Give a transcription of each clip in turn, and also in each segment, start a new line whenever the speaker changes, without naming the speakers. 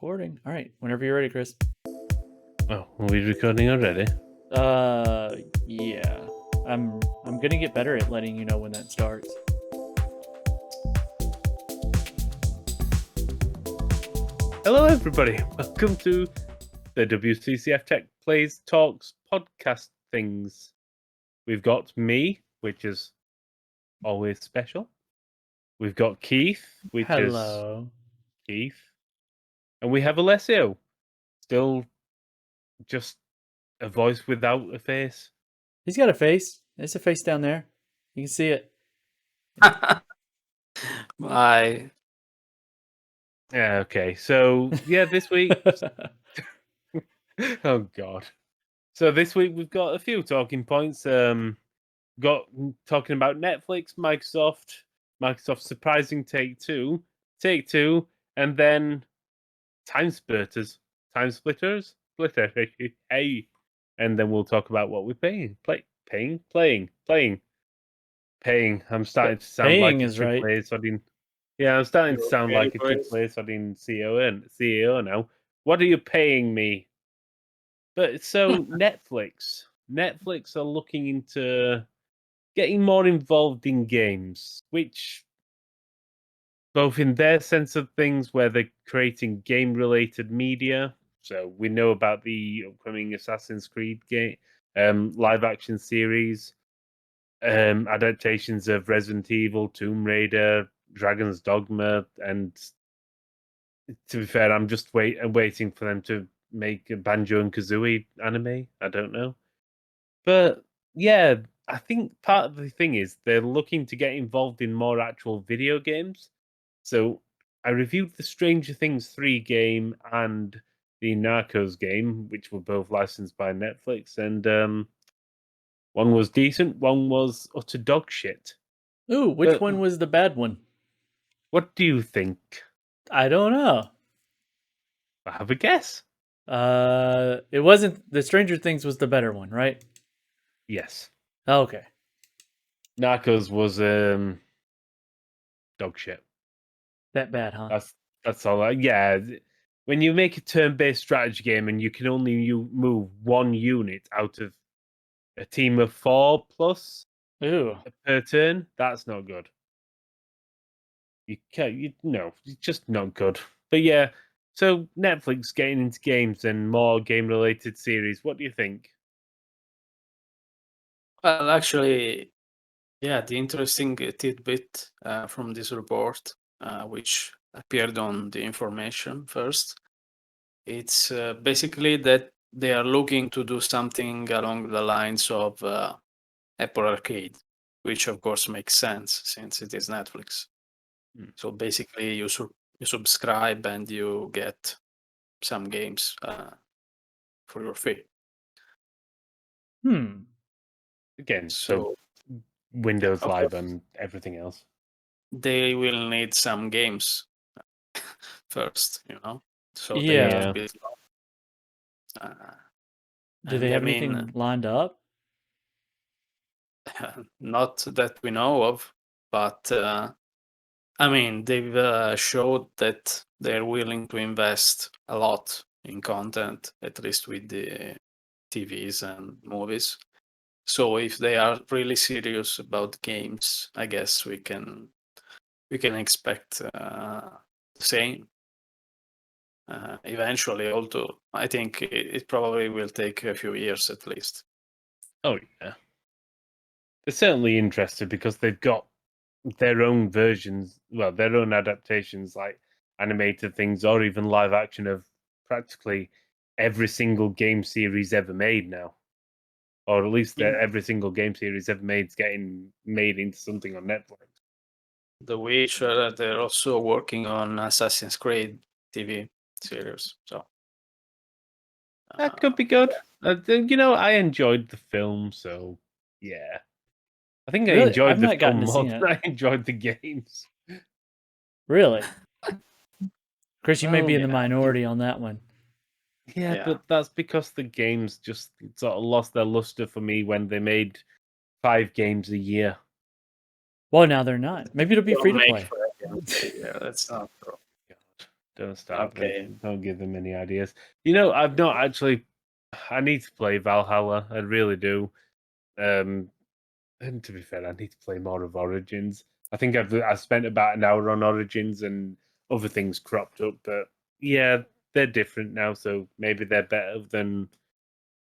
Recording. All right. Whenever you're ready, Chris.
Oh, are we recording already?
Yeah. I'm gonna get better at letting you know when that starts.
Hello, everybody. Welcome to the WCCF Tech Plays Talks podcast things. We've got me, which is always special. We've got Keith, which is
Hello.
Keith. And we have Alessio, still just a voice without a face.
He's got a face. There's a face down there. You can see it.
Bye.
Yeah, okay. So, yeah, this week. Oh, God. So, this week we've got a few talking points. Got talking about Netflix, Microsoft's surprising Take Two, and then Timesplitters, hey, and then we'll talk about what we're paying. I'm starting to sound
Paying
like a
is right.
AAA sodding. Yeah, I'm starting to
You're
sound
okay,
like a
boys?
AAA sodding CEO now. What are you paying me? But so Netflix are looking into getting more involved in games, which both in their sense of things where they're creating game related media. So we know about the upcoming Assassin's Creed game, live action series, adaptations of Resident Evil, Tomb Raider, Dragon's Dogma, and to be fair, I'm just waiting for them to make a Banjo and Kazooie anime. I don't know. But yeah, I think part of the thing is they're looking to get involved in more actual video games. So I reviewed the Stranger Things 3 game and the Narcos game, which were both licensed by Netflix, and one was decent, one was utter dog shit.
Ooh, which
But
one was the bad one?
what do you think?
I don't know.
I have a guess.
It wasn't the Stranger Things was the better one, right?
Yes.
Okay.
Narcos was dog shit.
That bad, huh?
That's all. When you make a turn-based strategy game and you can only move one unit out of a team of 4 plus
Ooh.
per turn, that's not good. You can't. It's just not good. But yeah, so Netflix getting into games and more game-related series. What do you think?
Well, actually, yeah, the interesting tidbit from this report, which appeared on the information first, it's basically that they are looking to do something along the lines of Apple Arcade, which of course makes sense since it is Netflix.
Mm.
So basically, you subscribe and you get some games for your fee.
Again, so
So
Windows
of
Live
course,
and everything else.
they will need some games first, so they have to
Yeah.
Yeah.
build. Uh,
Do they
and I
have
mean,
anything lined up?
not that we know of, but I mean, they've showed that they're willing to invest a lot in content, at least with the TVs and movies. So if they are really serious about games, I guess we can expect the same. Eventually, although I think it probably will take a few years at least.
Oh yeah. They're certainly interested because they've got their own versions, well, their own adaptations, like animated things or even live action of practically every single game series ever made now, or at least
Yeah.
every single game series ever made is getting made into something on Netflix.
The Witcher, they're also working on Assassin's Creed TV series. So
That could be
yeah.
good. I enjoyed the film, so yeah. I think I
Really? I've
enjoyed the
not gotten
film
to
more
see
than
it.
I enjoyed the games.
Really? Chris, you may be
Well,
in the
Yeah,
minority on that one.
yeah,
yeah.
but that's because the games just sort of lost their luster for me when they made 5 games a year.
Well, now they're not. Maybe it'll be free
Don't
to
make
play.
for again. Yeah, that's not true.
God, Don't start.
Okay.
Don't give them any ideas. You know, I've not actually. I need to play Valhalla. I really do. Um, and to be fair, I need to play more of Origins. I think I've spent about an hour on Origins, and other things cropped up. But yeah, they're different now, so maybe they're better than.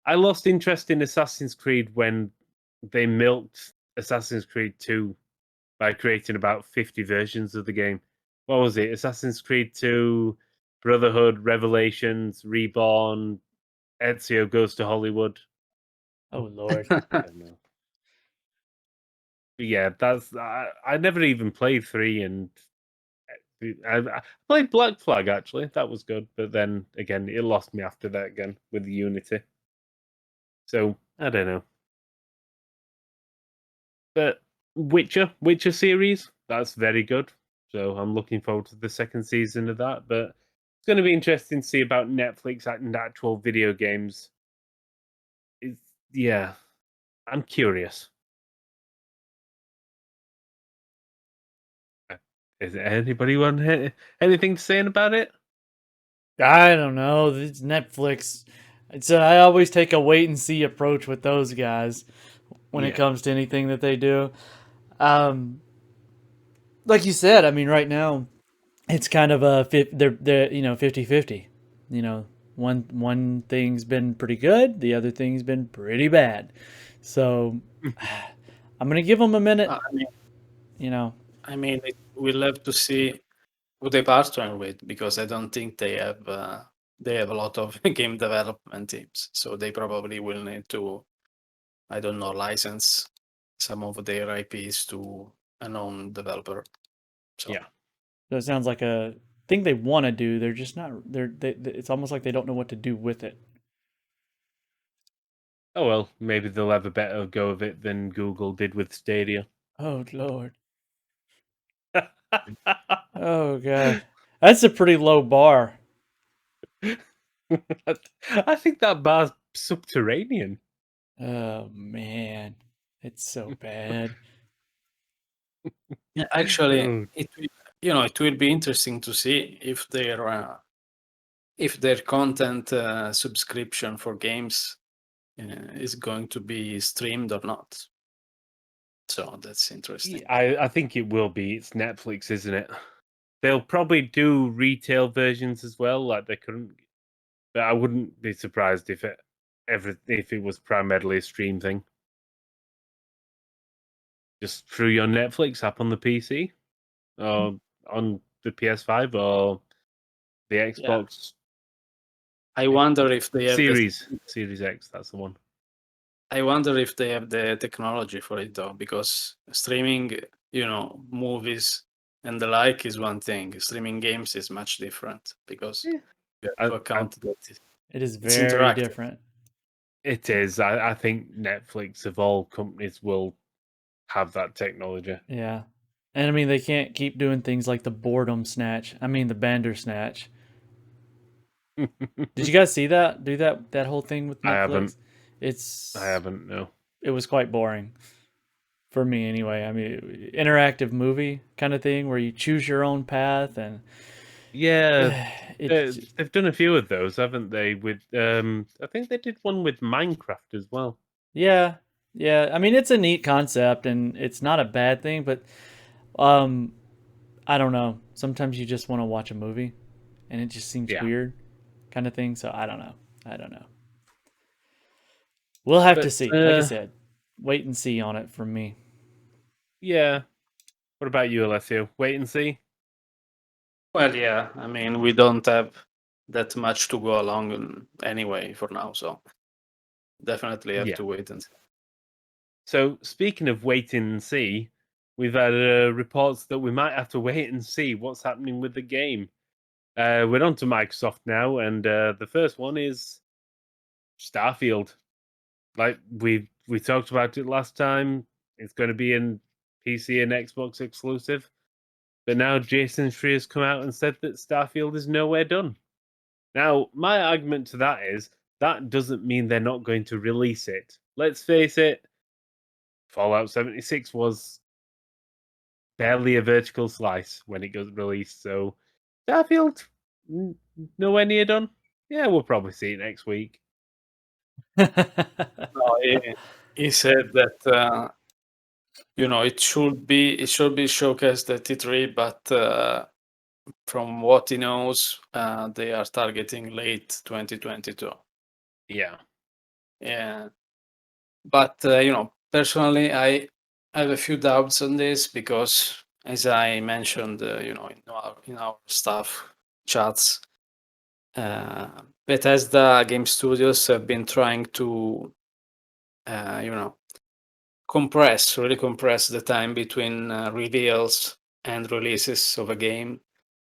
I lost interest in Assassin's Creed when they milked Assassin's Creed 2 by creating about 50 versions of the game. What was it? Assassin's Creed 2, Brotherhood, Revelations, Reborn, Ezio Goes to Hollywood.
Oh Lord.
I don't know. But yeah, I never even played 3, and I played Black Flag actually. That was good, but then again, it lost me after that again with Unity. So I don't know. But Witcher series, that's very good. So I'm looking forward to the second season of that. But it's going to be interesting to see about Netflix and actual video games. It's, yeah, I'm curious. Is there anybody want anything to say about it?
I don't know. It's Netflix. I always take a wait and see approach with those guys when it
Yeah,
comes to anything that they do. Um, like you said, I mean, right now it's kind of they're 50-50. You know, one thing's been pretty good, the other thing's been pretty bad. So I'm gonna give them a minute.
I mean,
You know,
we'll have to see who they partner with because I don't think they have a lot of game development teams, so they probably will need to, I don't know, license some of their IPs to a known developer. So
yeah.
so it sounds like a thing they want to do. They're just not. It's almost like they don't know what to do with it.
Oh well, maybe they'll have a better go of it than Google did with Stadia.
Oh Lord. Oh God. That's a pretty low bar.
I think that bar's subterranean.
Oh man. It's so bad.
yeah, actually,
Oh,
it will be interesting to see if their content subscription for games is going to be streamed or not. So that's interesting.
I think it will be. It's Netflix, isn't it? They'll probably do retail versions as well, like they couldn't. But I wouldn't be surprised if it was primarily a stream thing, just through your Netflix app on the PC or on the PS5 or the
Yeah,
Xbox
I wonder if they have
Series X. That's the one.
I wonder if they have the technology for it though, because streaming, movies and the like is one thing. Streaming games is much different because
Yeah.
you have to
I,
account that
It is
it's
very
interactive.
different.
it is. I think Netflix of all companies will have that technology.
Yeah. And I mean they can't keep doing things like the boredom snatch. I mean the Bandersnatch. Did you guys see that? Do that whole thing with
I haven't.
Netflix? It's
No.
it was quite boring for me anyway. I mean, interactive movie kind of thing where you choose your own path and
Yeah,
it
they've done a few of those, haven't they? With I think they did one with Minecraft as well.
yeah. Yeah, I mean it's a neat concept and it's not a bad thing, but um I don't know. Sometimes you just want to watch a movie and it just seems
Yeah,
weird kind of thing, so I don't know. I don't know. We'll have to
but
see. Like I said, wait and see on it from me.
yeah. What about you, Alessio? Wait and see.
Well, yeah, we don't have that much to go along anyway for now, so definitely have
Yeah.
to wait and see.
So speaking of waiting and see, we've had reports that we might have to wait and see what's happening with the game. We're on to Microsoft now, and the first one is Starfield. Like we talked about it last time, it's going to be in PC and Xbox exclusive. But now Jason Schreier's come out and said that Starfield is nowhere done. Now, my argument to that is that doesn't mean they're not going to release it. Let's face it, Fallout 76 was barely a vertical slice when it got released. So Starfield, nowhere near done. Yeah, we'll probably see it next week.
No, he said that it should be showcased at T3, but from what he knows, they are targeting late 2022.
Yeah.
Yeah, but personally, I have a few doubts on this because, as I mentioned, in our staff chats, Bethesda Game Studios have been trying to, uh, really compress the time between reveals and releases of a game.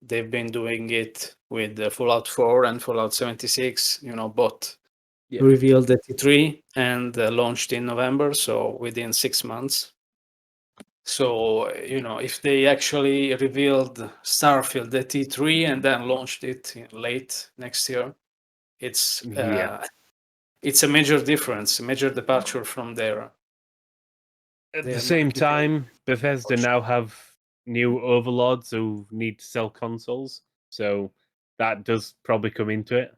They've been doing it with Fallout 4 and Fallout 76, both
Yeah.
revealed at E3 and launched in November, so within 6 months. So, if they actually revealed Starfield at E3 and then launched it late next year, it's
Yeah.
it's a major difference, a major departure from
At the
their
same
marketing
time, Bethesda
approach.
now have new overlords who need to sell consoles, so that does probably come into it.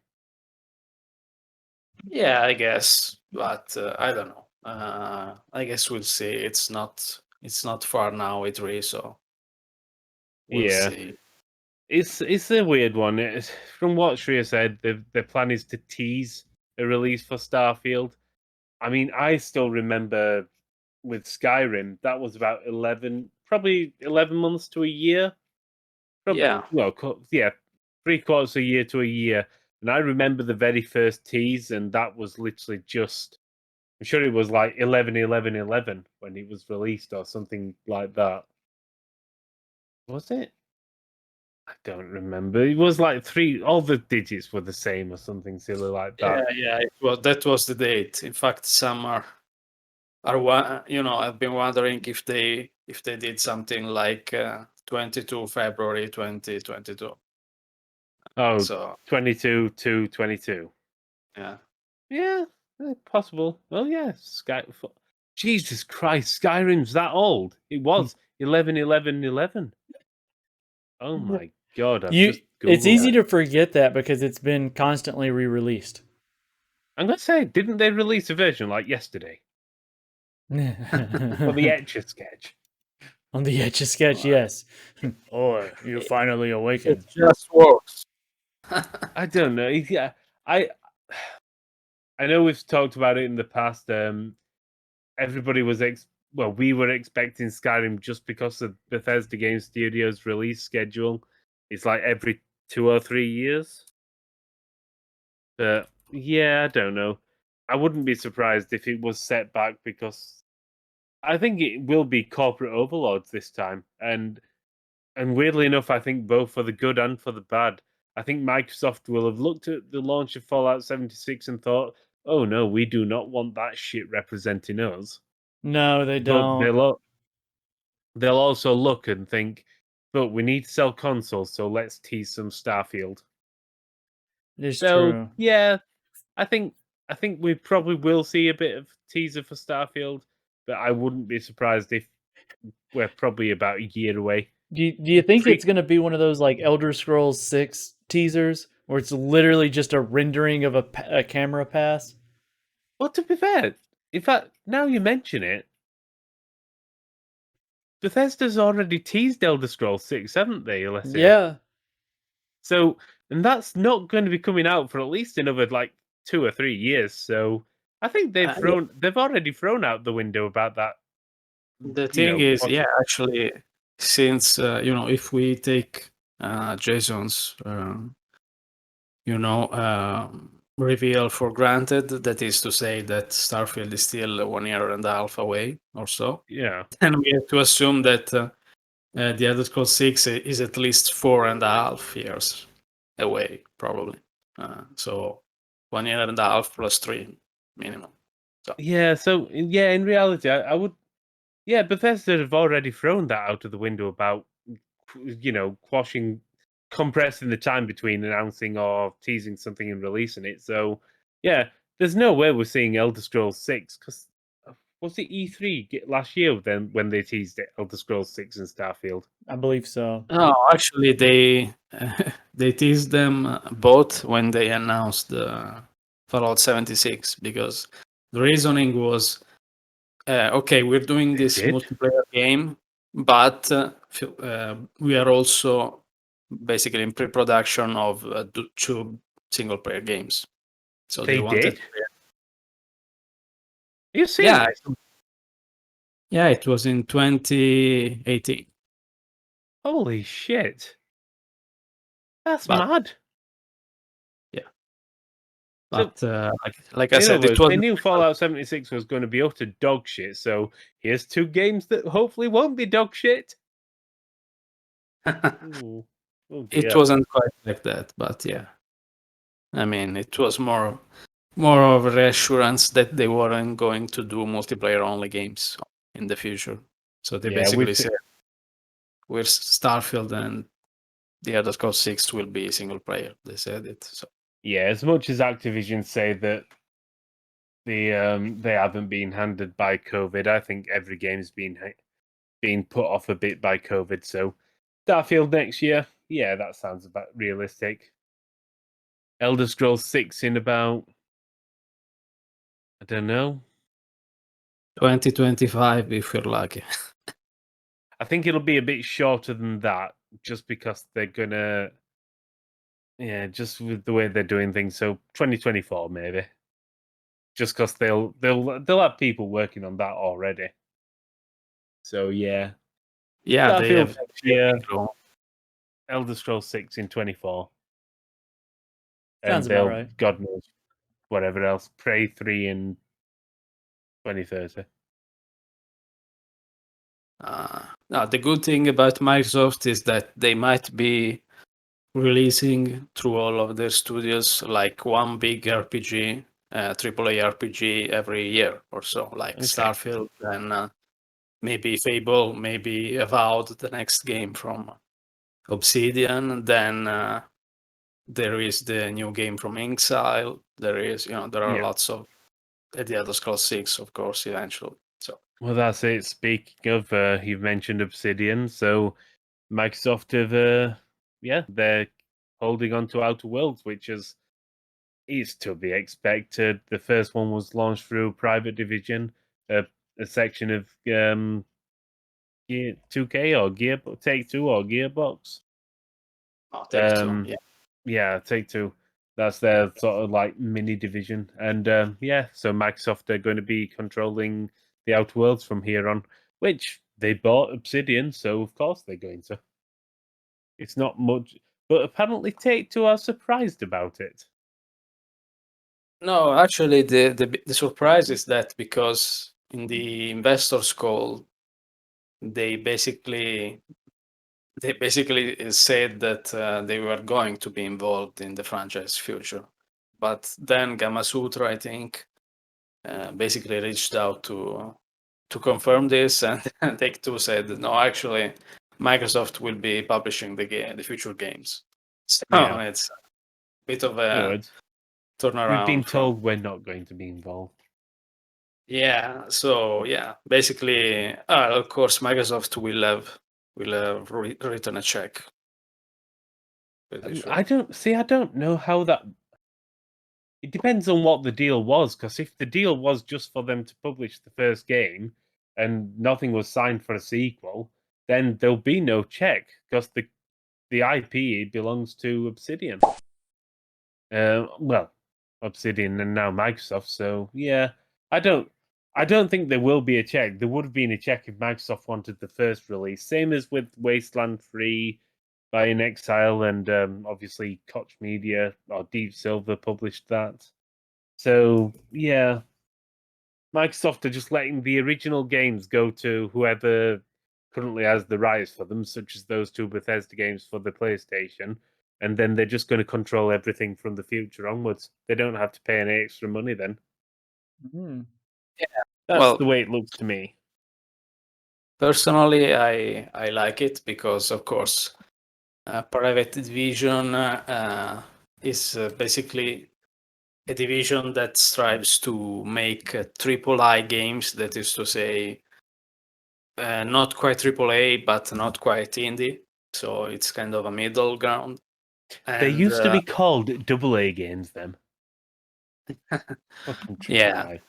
Yeah, I guess, but I don't know. I guess we'll see. It's not far now, E3, so we'll
Yeah,
see.
it's a weird one. From what Shreya said, the plan is to tease a release for Starfield. I mean, I still remember with Skyrim that was about probably 11 months to a year.
Yeah,
Well, yeah, 3/4 a year to a year. And I remember the very first tease, and that was literally just. I'm sure it was like 11/11/11 when it was released or something like that. Was it? I don't remember. It was like three. All the digits were the same or something silly like
yeah,
that.
yeah. That was the date. In fact, some I've been wondering if they did something like 22 February 2022.
Oh,
So
22 to 22.
yeah,
Yeah, possible. Well, yeah, Jesus Christ, Skyrim's that old. It was 11/11/11. Oh my god, I've just
It's
googled
easy
it.
to forget that because it's been constantly re-released.
I'm gonna say, didn't they release a version like yesterday for the
On
Etch a Sketch?
the Etch a Sketch,
well,
yes. Oh, you
it,
finally
it
awakened.
just works.
I don't know. Yeah, I I know we've talked about it in the past. Everybody was well, we were expecting Skyrim just because of Bethesda Game Studios' release schedule. It's like every 2 or 3 years. But yeah, I don't know. I wouldn't be surprised if it was set back because I think it will be corporate overlords this time, and weirdly enough, I think both for the good and for the bad. I think Microsoft will have looked at the launch of Fallout 76 and thought, "Oh no, we do not want that shit representing us."
No, they
But
don't.
they'll also look and think, "But we need to sell consoles, so let's tease some Starfield."
It's
So
true.
yeah, I think we probably will see a bit of teaser for Starfield, but I wouldn't be surprised if we're probably about a year away.
Do you think
Pre-
it's going to be one of those like Elder Scrolls 6 teasers where it's literally just a rendering of a camera pass?
well, to be fair, in fact, now you mention it, Bethesda's already teased Elder Scrolls 6, haven't they, Alessia?
Yeah.
So, and that's not going to be coming out for at least another like 2 or 3 years. So, I think
Yeah,
they've already thrown out the window about that.
the thing is, yeah, actually, since if we take Jason's reveal for granted, that is to say that Starfield is still 1.5 years away or so,
Yeah,
and we have to assume that the Elder Scrolls 6 is at least 4.5 years away, probably. So 1.5 years plus 3 minimum. So
yeah. So, yeah, in reality, I would. Yeah, Bethesda have already thrown that out of the window about quashing, compressing the time between announcing or teasing something and releasing it. So, yeah, there's no way we're seeing Elder Scrolls 6 because Was it E3 last year then when they teased it, Elder Scrolls 6 and Starfield?
I believe so.
No, actually, they they teased them both when they announced Fallout 76 because the reasoning was, okay, we're doing
They
this
did?
multiplayer game, but we are also basically in pre-production of two single-player games. So they
They
wanted,
did? Are you
yeah,
serious?
yeah, it was in 2018,
Holy shit. That's
but
mad.
yeah,
So,
but like I
in other
said, it
words, they
wasn't.
knew Fallout 76 was going to be utter dog shit, so here's two games that hopefully won't be dog shit. Ooh. Oh
It
dear.
wasn't quite like that, but yeah. I mean, it was more of a reassurance that they weren't going to do multiplayer only games in the future. So they
Yeah,
basically said, "We're Starfield and the Elder Scrolls 6 will be single player." They said it. So
yeah, as much as Activision say that they haven't been handed by COVID, I think every game's been put off a bit by COVID. So Starfield next year, yeah, that sounds about realistic. Elder Scrolls 6 in about, I don't know.
2025, if you're lucky.
I think it'll be a bit shorter than that, just because they're gonna, yeah, just with the way they're doing things. So 2024 maybe, just because they'll have people working on that already. So yeah,
Yeah, they
Starfield
have.
next
They have
year,
been grown.
Elder Scrolls 6 in 24, and
Sounds about
they'll
right.
God knows whatever else. Prey 3 in 2030.
Now, the good thing about Microsoft is that they might be releasing through all of their studios like one big RPG, AAA RPG every year or so, like
Okay.
Starfield and maybe Fable, maybe Avowed, the next game from Obsidian. Then there is the new game from Exile. There are
Yeah.
lots of the Elder Scrolls 6, of course, eventually. So
Well, that's it. Speaking of, you've mentioned Obsidian, so Microsoft have, yeah, they're holding on to Outer Worlds, which is to be expected. The first one was launched through Private Division, a section of 2K or Take Two or Gearbox.
I'll take two. Yeah.
Yeah, Take Two. That's their sort of like mini division, and yeah, so Microsoft are going to be controlling the Outer Worlds from here on, which they bought Obsidian, so of course they're going to. It's not much, but apparently Take Two are surprised about it.
No, actually, the surprise is that because in the investors call, they basically said that they were going to be involved in the franchise future, but then Gamasutra, I think, basically reached out to confirm this, and Take Two said no, actually, Microsoft will be publishing the future games. So
Yeah.
it's a bit of
In other
a
words, we've been
turnaround from.
told we're not going to be involved.
Yeah, so yeah, basically, of course, Microsoft will have written a check. Pretty
I
sure.
don't know how that. It depends on what the deal was, because if the deal was just for them to publish the first game and nothing was signed for a sequel, then there'll be no check because the IP belongs to Obsidian. Well, Obsidian and now Microsoft. So yeah, I don't. I don't think there will be a check. There would have been a check if Microsoft wanted the first release. Same as with Wasteland 3 by In Exile, and obviously Koch Media or Deep Silver published that. So yeah, Microsoft are just letting the original games go to whoever currently has the rights for them, such as those two Bethesda games for the PlayStation, and then they're just going to control everything from the future onwards. They don't have to pay any extra money then.
Hmm.
That's the
Well,
way it looks to me.
personally, I like it because, of course, Private Division is basically a division that strives to make AAA games. That is to say, not quite AAA, but not quite indie. So it's kind of a middle ground. And,
They used to be called double A games, then. Fucking triple
yeah,
A.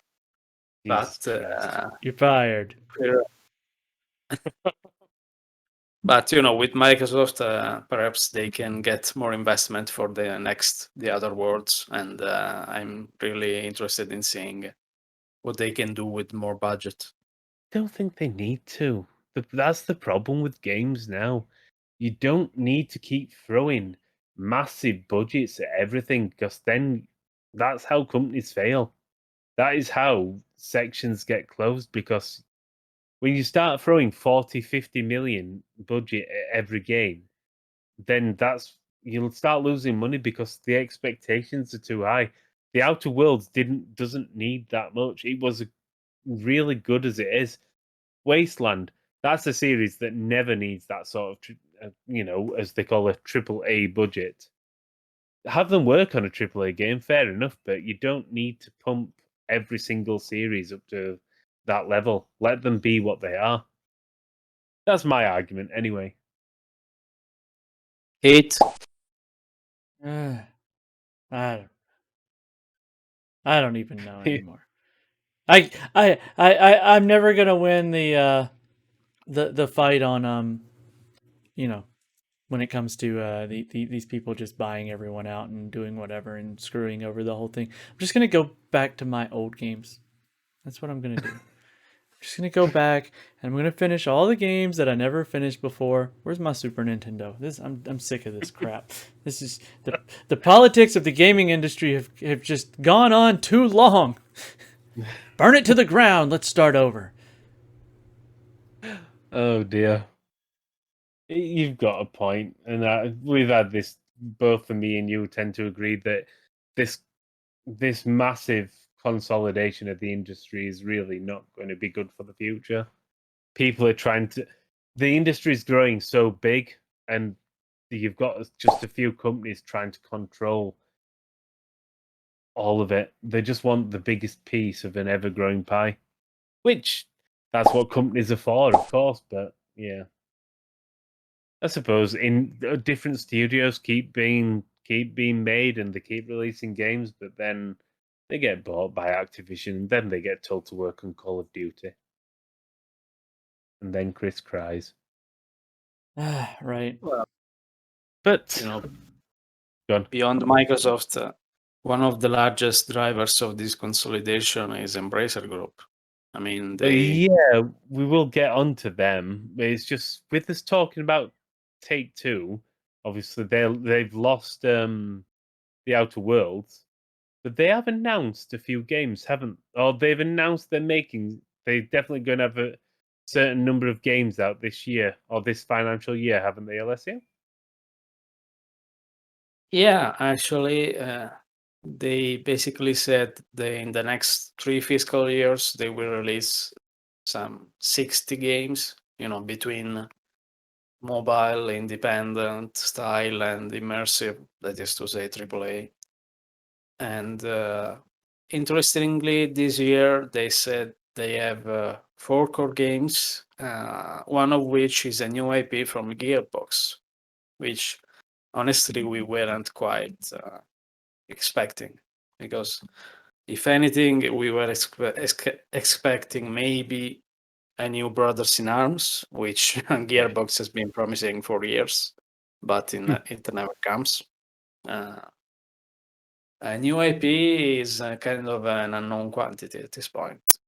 Jesus
but
Christ.
You're fired.
But with Microsoft, perhaps they can get more investment for the other worlds, and I'm really interested in seeing what they can do with more budget.
Don't think they need to. That's the problem with games now. You don't need to keep throwing massive budgets at everything because then that's how companies fail. That is how sections get closed because when you start throwing 40, 50 million budget at every game, then you'll start losing money because the expectations are too high. The Outer Worlds doesn't need that much. It was really good as it is. Wasteland, that's a series that never needs that sort of, as they call a triple A budget. Have them work on a triple A game, fair enough, but you don't need to pump every single series up to that level. Let them be what they are. That's my argument, anyway.
Hate.
I don't. I don't even know anymore. I'm never gonna win the fight on when it comes to these people just buying everyone out and doing whatever and screwing over the whole thing. I'm just gonna go back to my old games. That's what I'm gonna do. I'm just gonna go back and I'm gonna finish all the games that I never finished before. Where's my Super Nintendo? I'm sick of this crap. This is the politics of the gaming industry have just gone on too long. Burn it to the ground. Let's start over.
Oh dear. You've got a point, and we've had this. Both of me and you tend to agree that this massive consolidation of the industry is really not going to be good for the future. People are trying to. The industry is growing so big, and you've got just a few companies trying to control all of it. They just want the biggest piece of an ever-growing pie, which that's what companies are for, of course. But yeah. I suppose in different studios keep being made and they keep releasing games, but then they get bought by Activision, and then they get told to work on Call of Duty, and then Chris cries.
Right.
Well,
But go on.
beyond Microsoft, one of the largest drivers of this consolidation is Embracer Group. I mean,
Yeah, we will get onto them. It's just with us talking about Take Two. Obviously, they've lost the Outer Worlds. But they have announced a few games, haven't? Or they've announced they're making. They're definitely going to have a certain number of games out this year or this financial year, haven't they, Alessio?
yeah, actually, they basically said in the next 3 fiscal years they will release some 60 games, between mobile, independent, style, and immersive. That is to say, AAA. And interestingly, this year they said they have 4 core games, one of which is a new IP from Gearbox, which honestly we weren't quite expecting, because if anything, we were expecting maybe a new Brothers in Arms, which Gearbox has been promising for years, but it never comes. A new IP is kind of an unknown quantity at this point,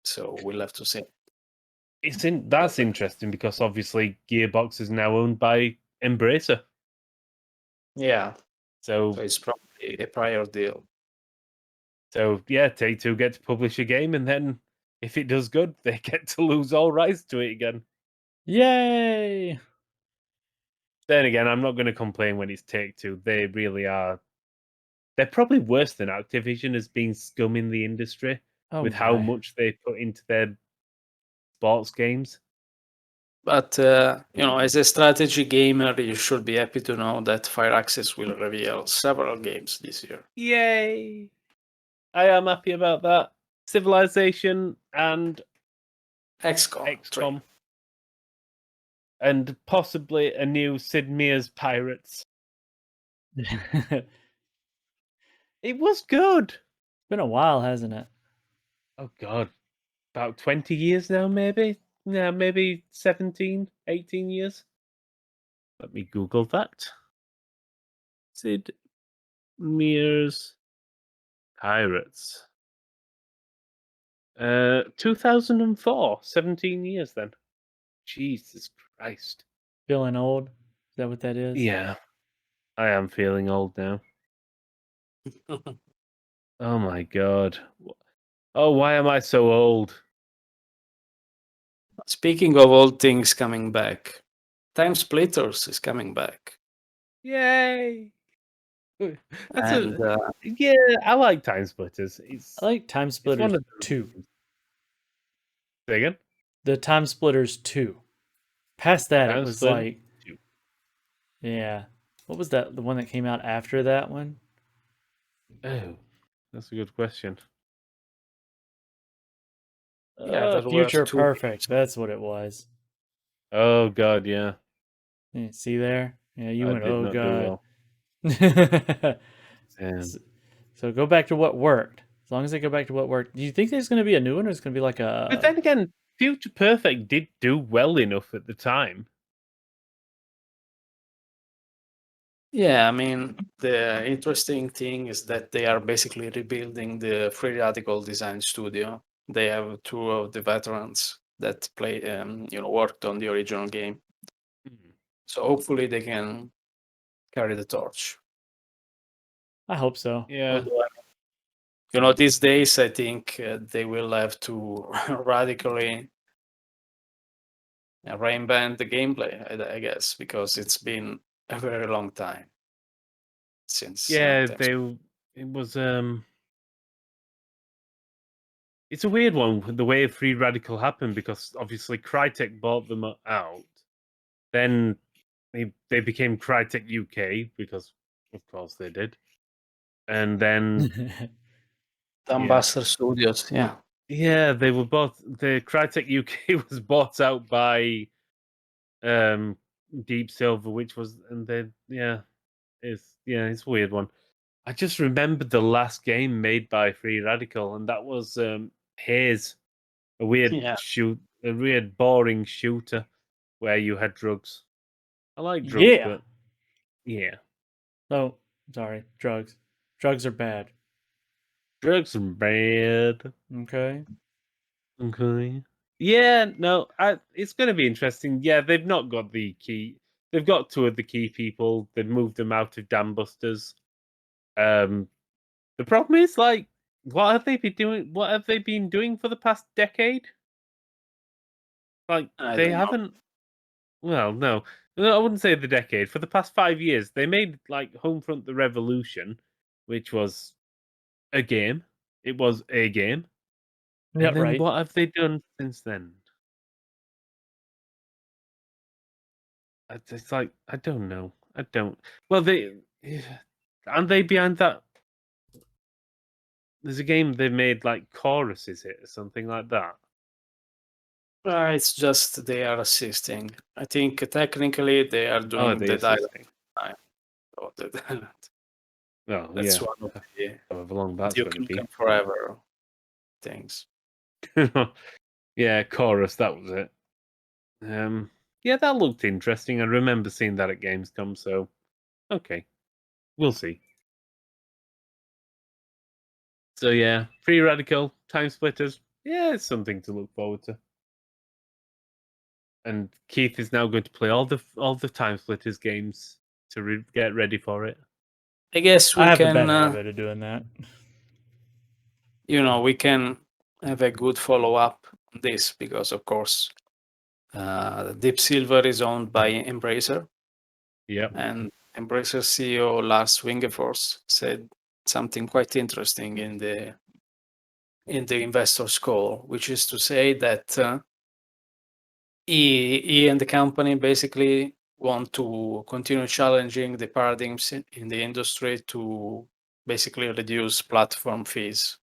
so we'll have to see.
That's interesting because obviously Gearbox is now owned by Embracer.
Yeah,
So
so it's probably a prior deal.
yeah, Take Two get to publish a game, and then if it does good, they get to lose all rights to it again.
Yay!
Then again, I'm not going to complain when it's Take Two. They really are. They're probably worse than Activision as being scum in the industry
Oh
with how
my.
much they put into their sports games.
But as a strategy gamer, you should be happy to know that Fireaxis will reveal several games this year.
Yay! I am happy about that. Civilization and
XCOM 3.
XCOM. And possibly a new Sid Meier's Pirates.
It's
It was good.
been a while, hasn't it?
Oh, God. About 20 years now, maybe? Yeah, maybe 17, 18 years. Let me Google that. Sid Meier's Pirates. 2004. 17 years then. Jesus Christ.
Feeling old? Is that what that is?
Yeah, I am feeling old now. Oh my God. Oh, why am I so old?
Speaking of old things coming back, Timesplitters is coming back.
Yay! That's
And
yeah, I like Timesplitters.
I like
It's one
Timesplitters
of those
2.
games. Say again?
The Timesplitters 2. Past that, it was
Timesplitters
like,
2.
yeah. What was that? The one that came out after that one?
Oh, that's a good question.
yeah, there were
Future
two
Perfect. That's what it was.
Oh God, yeah.
Yeah, see there? Yeah, you
I
went,
did
oh
not do
God.
well. Um,
So go back to what worked. As long as they go back to what worked. Do you think there's going to be a new one or it's going to be like
but
a.
then again, Future Perfect did do well enough at the time.
Yeah, I mean, the interesting thing is that they are basically rebuilding the Free Radical design studio. They have two of the veterans that worked on the original game.
Hmm.
So hopefully they can carry the torch.
I hope so.
Yeah.
Although, these days I think they will have to radically reinvent the gameplay, I guess, because it's been a very long time since
Yeah,
Thanks.
it was it's a weird one the way Free Radical happened because obviously Crytek bought them out. Then they became Crytek UK because of course they did. And then yeah.
Ambassador Studios, yeah.
Yeah, they were both the Crytek UK was bought out by Deep Silver, which was and then it's a weird one. I just remembered the last game made by Free Radical, and that was Haze, a
Yeah.
weird boring shooter where you had drugs. I like drugs,
Yeah.
but yeah,
Oh, sorry. Drugs. Drugs are bad.
drugs are bad.
Okay.
Okay. Yeah, no, it's going to be interesting. Yeah, they've not got the key. They've got two of the key people. They've moved them out of Dam Busters. The problem is, like, what have they been doing? What have they been doing for the past decade? Like,
I
they
don't know.
haven't. Well, no, I wouldn't say the decade. For the past 5 years, they made like Homefront: The Revolution, which was a game. It was a game,
Yeah,
and then
right.
what have they done since then? It's like I don't know. I don't. Well, aren't they behind that? There's a game they made like Chorus, is it, or something like that?
It's just they are assisting. I think technically they are
Oh,
doing
they
the dialogue.
assisting.
So
Oh,
that's
yeah.
one of the
However long that's
Duke
going to be.
Nukem Forever things.
Yeah, Chorus. That was it. Yeah, that looked interesting. I remember seeing that at Gamescom. So, okay, we'll see. So yeah, Free Radical, Timesplitters. Yeah, it's something to look forward to. And Keith is now going to play all the Timesplitters games to get ready for it.
I guess
I
we
have a bad
can,
habit of doing that.
we can have a good follow up on this because, of course, Deep Silver is owned by Embracer,
Yep.
and Embracer CEO Lars Wingefors said something quite interesting in the investors call, which is to say that he and the company basically want to continue challenging the paradigms in the industry to basically reduce platform fees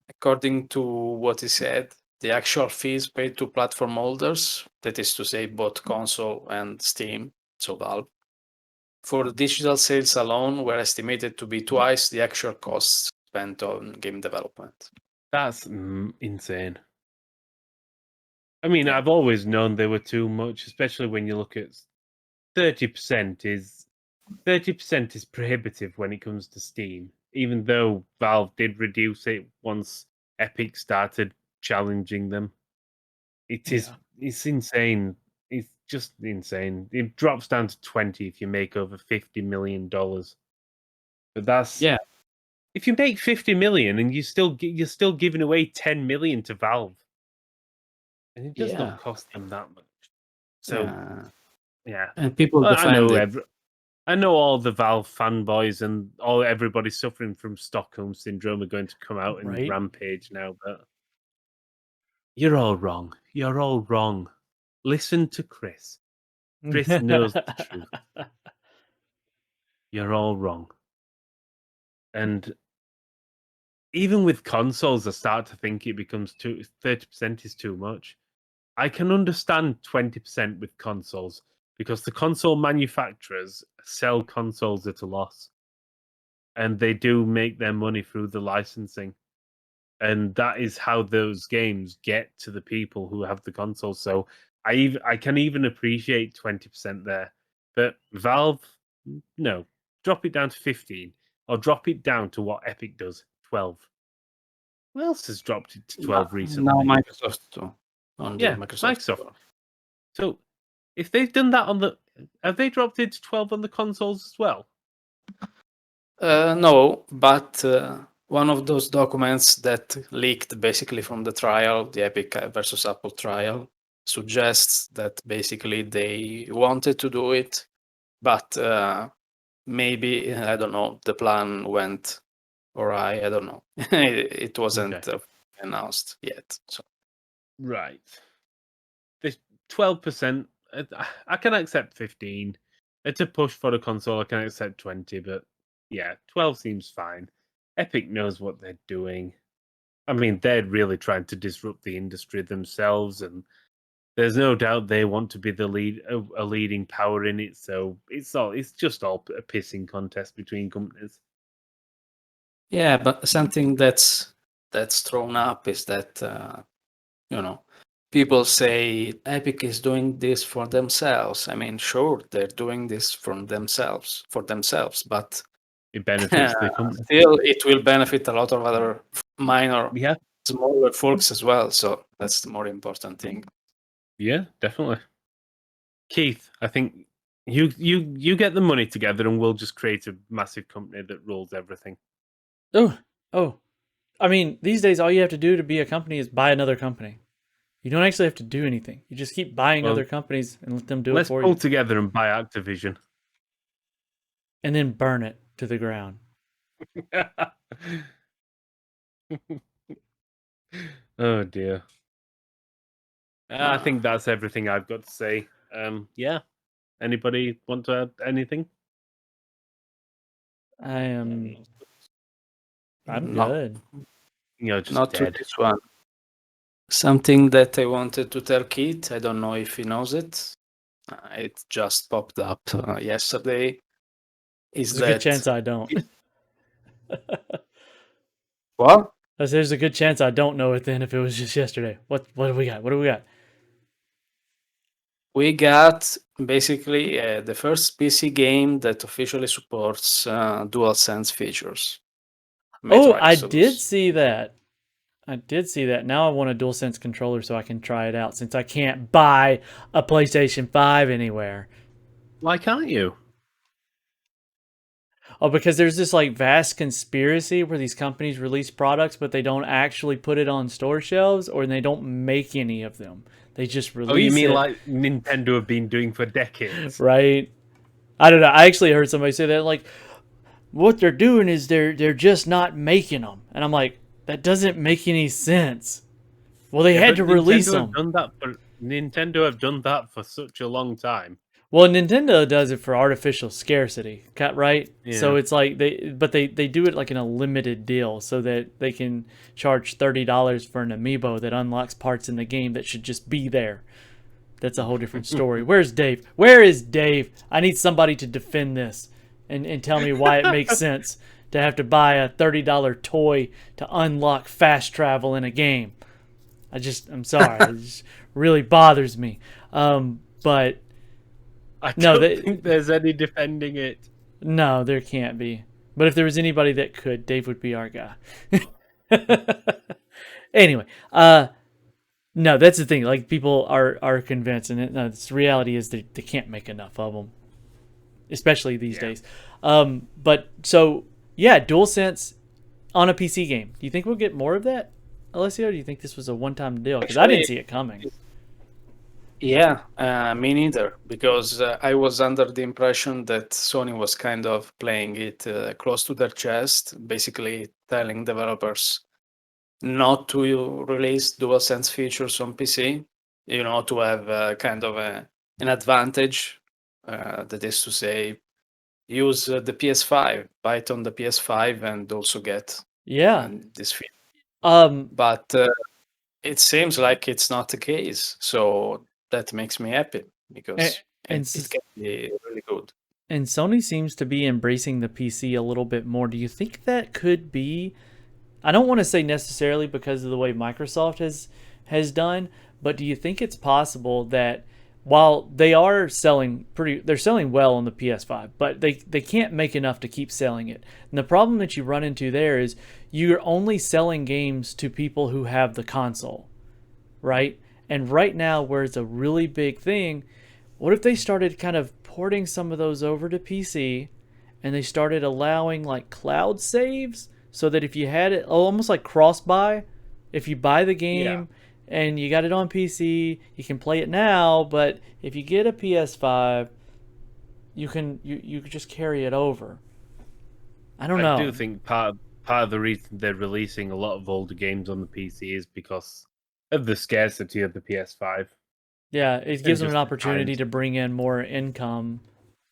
according to what he said, the actual fees paid to platform holders, that is to say both console and Steam, so Valve, for the digital sales alone were estimated to be twice the actual costs spent on game development.
That's insane. I mean,
Yeah.
I've always known they were too much, especially when you look at 30% is 30% is prohibitive when it comes to Steam, even though Valve did reduce it once Epic started challenging them.
Yeah.
It's insane. It's just insane. It drops down to 20 if you make over $50 million. But that's
Yeah.
if you make 50 million and you're still giving away 10 million to Valve. And it does not
Yeah.
cost them that much. So
Yeah.
yeah.
And people
I
defend
know
it.
I know all the Valve fanboys and everybody suffering from Stockholm syndrome are going to come out and
Right.
rampage now, but you're all wrong. You're all wrong. Listen to Chris. Chris knows the truth. You're all wrong. And even with consoles, I start to think it becomes 30% is too much. I can understand 20% with consoles because the console manufacturers sell consoles at a loss. And they do make their money through the licensing. And that is how those games get to the people who have the console. So I can even appreciate 20% there. But Valve, no, drop it down to 15 or drop it down to what Epic does, 12. Who else has dropped it to 12
Now
recently?
Microsoft too, on the
Yeah,
Microsoft
Microsoft.
Store.
So if they've done that on the, have they dropped it to 12 on the consoles as well?
No, but one of those documents that leaked basically from the trial, the Epic versus Apple trial, suggests that basically they wanted to do it, but maybe, I don't know, the plan went awry. I don't know. It wasn't
Okay.
announced yet. So.
Right. This 12%, I can accept 15. It's a push for the console. I can accept 20, but yeah, 12 seems fine. Epic knows what they're doing. I mean, they're really trying to disrupt the industry themselves, and there's no doubt they want to be the a leading power in it. So it's just all a pissing contest between companies.
Yeah, but something that's thrown up is that people say Epic is doing this for themselves. I mean, sure, they're doing this for themselves, but
It benefits the company.
still, it will benefit a lot of other minor,
Yeah,
smaller folks as well. So that's the more important thing.
yeah, definitely. Keith, I think you get the money together, and we'll just create a massive company that rules everything.
Oh. I mean, these days, all you have to do to be a company is buy another company. You don't actually have to do anything. You just keep buying
Well,
other companies and let them do it
let's
for
pull
you,
together and buy Activision.
and then burn it to the ground.
Oh dear. I think that's everything I've got to say. Yeah. Anybody want to add anything?
I'm
not,
good.
You're just
not to
dead.
this one. Something that I wanted to tell Keith, I don't know if he knows it. It just popped up yesterday. Is
There's a good
that
chance I don't.
what?
There's a good chance I don't know it then if it was just yesterday. What do we got? What do we got?
We got basically the first PC game that officially supports DualSense features. Made
Oh,
for
I did
Exodus.
see that. I did see that. Now I want a DualSense controller so I can try it out since I can't buy a PlayStation 5 anywhere.
Why can't you?
Oh, because there's this like vast conspiracy where these companies release products but they don't actually put it on store shelves or they don't make any of them. They just
Oh, you
release
mean
it,
like Nintendo have been doing for decades?
right? I don't know. I actually heard somebody say that like what they're doing is they're just not making them. And I'm like, that doesn't make any sense. Well, they
Yeah,
had
but
to release
Nintendo have
them.
done that for such a long time.
Well, Nintendo does it for artificial scarcity, right? So
Yeah.
it's like they do it like in a limited deal so that they can charge $30 for an amiibo that unlocks parts in the game that should just be there. That's a whole different story. Where's Dave? Where is Dave? I need somebody to defend this and tell me why it makes sense to have to buy a $30 toy to unlock fast travel in a game. I'm sorry. It just really bothers me. But
I
no,
don't think there's any defending it.
no, there can't be. But if there was anybody that could, Dave would be our guy. Anyway, no, that's the thing. Like people are convinced, and the reality is they can't make enough of them, especially these days. But so yeah, DualSense on a PC game. Do you think we'll get more of that, Alessio? Or do you think this was a one-time deal? Because I didn't see it coming.
Yeah, me neither, because I was under the impression that Sony was kind of playing it close to their chest, basically telling developers not to release DualSense features on PC, to have kind of an advantage. That is to say, use the PS5, buy it on the PS5, and also get
Yeah.
this feature.
Um.
But it seems like it's not the case, so that makes me happy because
And
it can be really good.
and Sony seems to be embracing the PC a little bit more. Do you think that could be? I don't want to say necessarily because of the way Microsoft has done, but do you think it's possible that while they are they're selling well on the PS5, but they can't make enough to keep selling it. And the problem that you run into there is you're only selling games to people who have the console, right? And right now, where it's a really big thing, what if they started kind of porting some of those over to PC and they started allowing like cloud saves so that if you had it almost like cross buy, if you buy the game and you got it on PC, you can play it now, but if you get a PS5, you could just carry it over. I don't know.
I do think part of the reason they're releasing a lot of older games on the PC is because of the scarcity of the PS5.
Yeah, it gives them an
just the
opportunity
times.
to bring in more income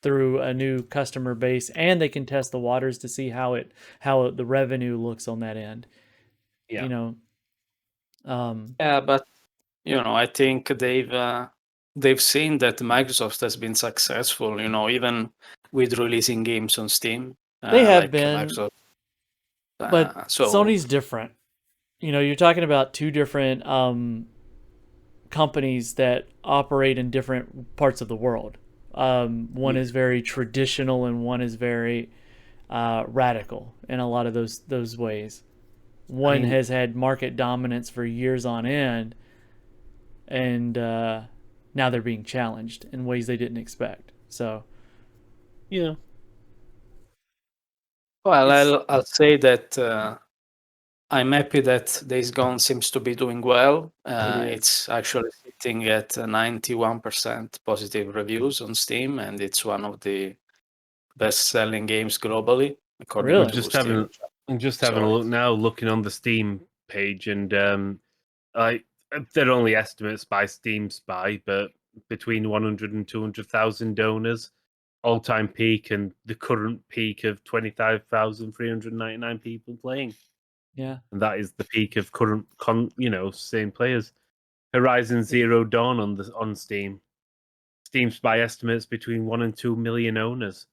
through a new customer base, and they can test the waters to see how the revenue looks on that end.
Yeah.
You know,
Yeah, but I think they've seen that Microsoft has been successful. Even with releasing games on Steam,
they have
like
been,
Microsoft.
but
So
Sony's different. You're talking about two different companies that operate in different parts of the world. One is very traditional, and one is very radical in a lot of those ways. One has had market dominance for years on end, and now they're being challenged in ways they didn't expect. So,
Yeah.
well, I'll say that I'm happy that Days Gone seems to be doing well. It's actually sitting at 91% positive reviews on Steam, and it's one of the best-selling games globally, according
really,
to
I'm just having a
Sorry.
look now, looking on the Steam page, and I they're only estimates by Steam Spy, but between 100 and 200,000 donors, all-time peak, and the current peak of 25,399 people playing,
yeah,
and that is the peak of current same players. Horizon Zero Dawn on Steam. Steam Spy estimates between 1 and 2 million owners.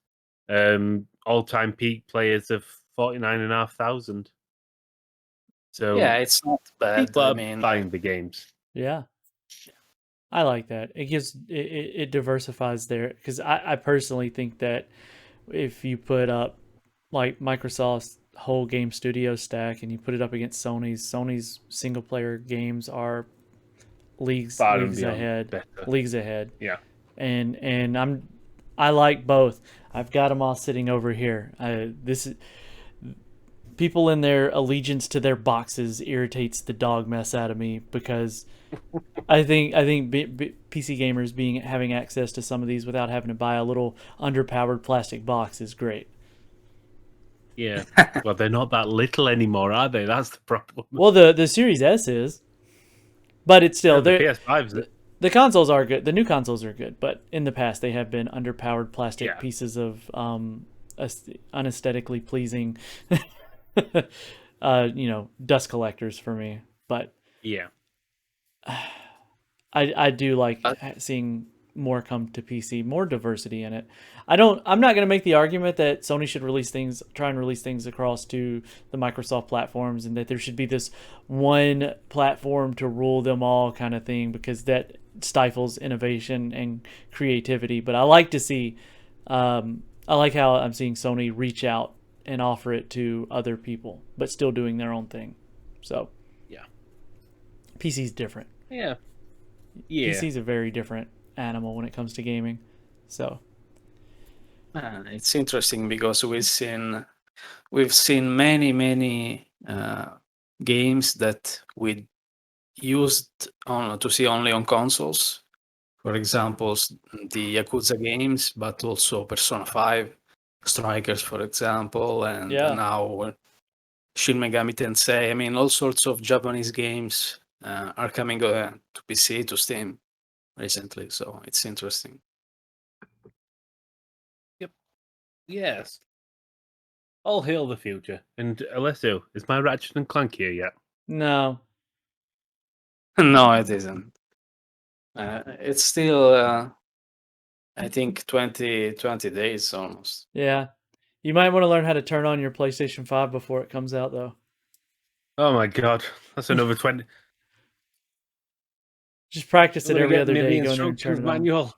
All-time peak players of 49,500. So
Yeah, it's not bad.
people
I
are
mean,
buying the games.
yeah. I like that. It diversifies there because I personally think that if you put up like Microsoft's whole game studio stack and you put it up against Sony's single player games are
Far and beyond
ahead,
better.
leagues ahead.
Yeah.
And I like both. I've got them all sitting over here. This is people in their allegiance to their boxes irritates the dog mess out of me because I think PC gamers having access to some of these without having to buy a little underpowered plastic box is great.
Yeah. Well, they're not that little anymore, are they? That's the problem.
Well, the Series S is, but it's still
No, the
there.
PS5's
The consoles are good. The new consoles are good, but in the past they have been underpowered plastic
Yeah.
pieces of unesthetically pleasing, dust collectors for me. But
Yeah.
I do like
But
seeing more come to PC, more diversity in it. I'm not going to make the argument that Sony should try and release things across to the Microsoft platforms, and that there should be this one platform to rule them all kind of thing, because that stifles innovation and creativity. But I like to see, I like how I'm seeing Sony reach out and offer it to other people, but still doing their own thing. So
Yeah.
PC's different.
Yeah. Yeah.
PC's a very different animal when it comes to gaming. So
it's interesting because we've seen many games that we used to see only on consoles. For example, the Yakuza games, but also Persona 5, Strikers, for example, and
yeah,
now Shin Megami Tensei. I mean, all sorts of Japanese games are coming to PC, to Steam recently, so it's interesting.
Yep. Yes. All hail the future. And Alessio, is my Ratchet and Clank here yet?
no,
No, it isn't. It's still, I think, 20 days almost.
yeah. You might want to learn how to turn on your PlayStation 5 before it comes out, though.
Oh my god. That's another 20.
Just practice
I'm
it
gonna
every
get
other
me the
day. Go in there and turn
instructions
it on.
manual.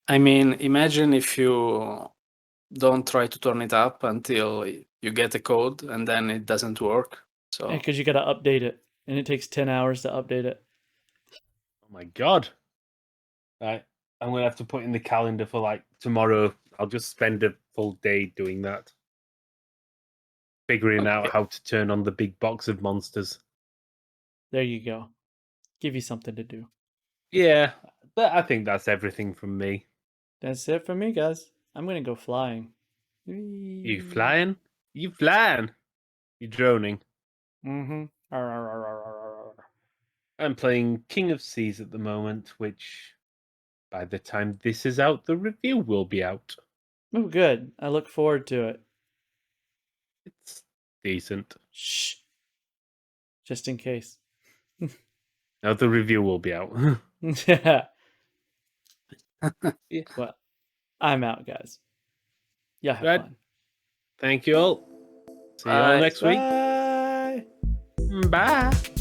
I mean, imagine if you don't try to turn it up until you get a code and then it doesn't work. So
Because you got to update it, and it takes 10 hours to update it.
Oh my god. Right. I'm gonna have to put in the calendar for like tomorrow. I'll just spend a full day doing that. Figuring out
okay.
how to turn on the big box of monsters.
There you go. Give you something to do.
Yeah, but I think that's everything from me.
That's it for me, guys. I'm gonna go flying.
You flying? You flying? You droning?
Mm-hmm.
I'm playing King of Seas at the moment, which by the time this is out, the review will be out.
Oh, good. I look forward to it.
It's decent.
Shh. Just in case.
Now the review will be out.
Yeah.
Yeah.
Well, I'm out, guys. Y'all have
Right.
fun.
Thank you all. See you all
Bye.
next week.
Bye.
Bye.